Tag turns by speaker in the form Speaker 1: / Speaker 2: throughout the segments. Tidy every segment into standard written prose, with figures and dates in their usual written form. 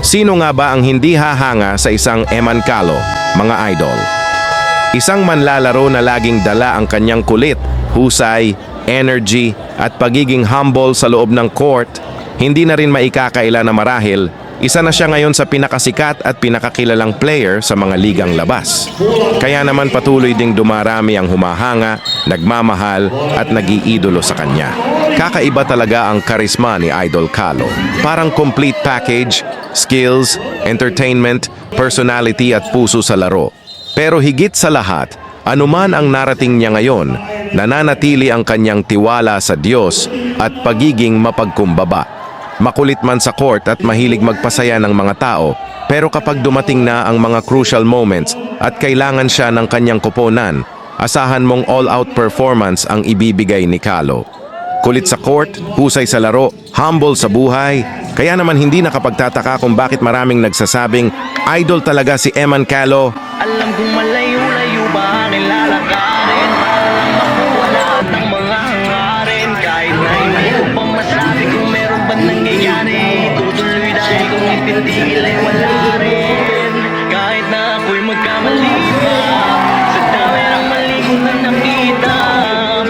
Speaker 1: Sino nga ba ang hindi hahanga sa isang Eman Calo, mga idol? Isang manlalaro na laging dala ang kanyang kulit, husay, energy at pagiging humble sa loob ng court, hindi na rin maikakaila na marahil, isa na siya ngayon sa pinakasikat at pinakakilalang player sa mga ligang labas. Kaya naman patuloy ding dumarami ang humahanga, nagmamahal at nag-iidolo sa kanya. Kakaiba talaga ang karisma ni Idol Calo. Parang complete package, skills, entertainment, personality at puso sa laro. Pero higit sa lahat, anuman ang narating niya ngayon, nananatili ang kanyang tiwala sa Diyos at pagiging mapagkumbaba. Makulit man sa court at mahilig magpasaya ng mga tao, pero kapag dumating na ang mga crucial moments at kailangan siya ng kanyang koponan, asahan mong all-out performance ang ibibigay ni Calo. Kulit sa court, husay sa laro, humble sa buhay, kaya naman hindi nakapagtataka kung bakit maraming nagsasabing idol talaga si Eman Calo.
Speaker 2: Alam kong malayo-layo ba aking lalakarin para lang makuha lahat ng mga hangarin. Kahit na hindi ko pa masabi kung meron ba nangyayari, tutuloy dahil kung ipitigil ay wala rin. Kahit na ako'y magkamali pa, sa dami ng mali ko na nakita,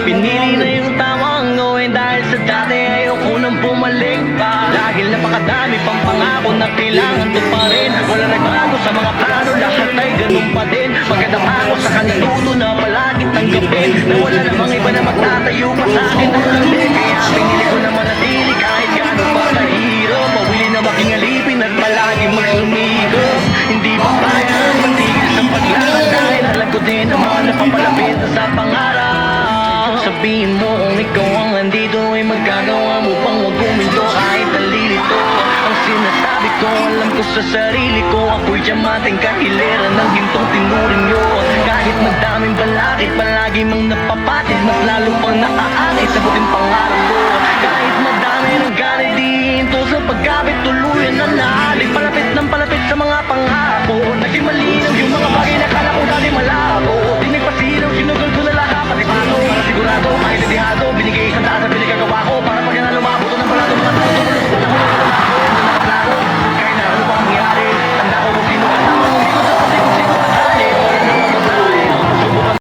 Speaker 2: pinili na yung tamang gawin dahil sa dati ayoko nang bumalik pa. Dahil napakadami pang pangako na kailangan tuparin, wala nagbago sa mga plano, lahat ay ganun pa din. Magandang ako sa kanituto na palagi tanggapin, na wala namang iba na magtatayo pa sa akin ng labi. Kaya pinili ko na manatili kahit gano'n pa kahirap, mawili na making alipin at palagi magsumikap. Hindi pa kaya matigil sa paglaban dahil alam ko din naman na papalapit na sa pangarap. Sabihin mo kung ikaw ang nandito ay magagawa mo pang wag guminto kahit nalilito. Ang sinasabi ko alam ko sa sarili ko, ako'y diamanteng kahiliran ng gintong tinuring yun. Kahit magdaming balakid palagi mang napapatid, mas lalo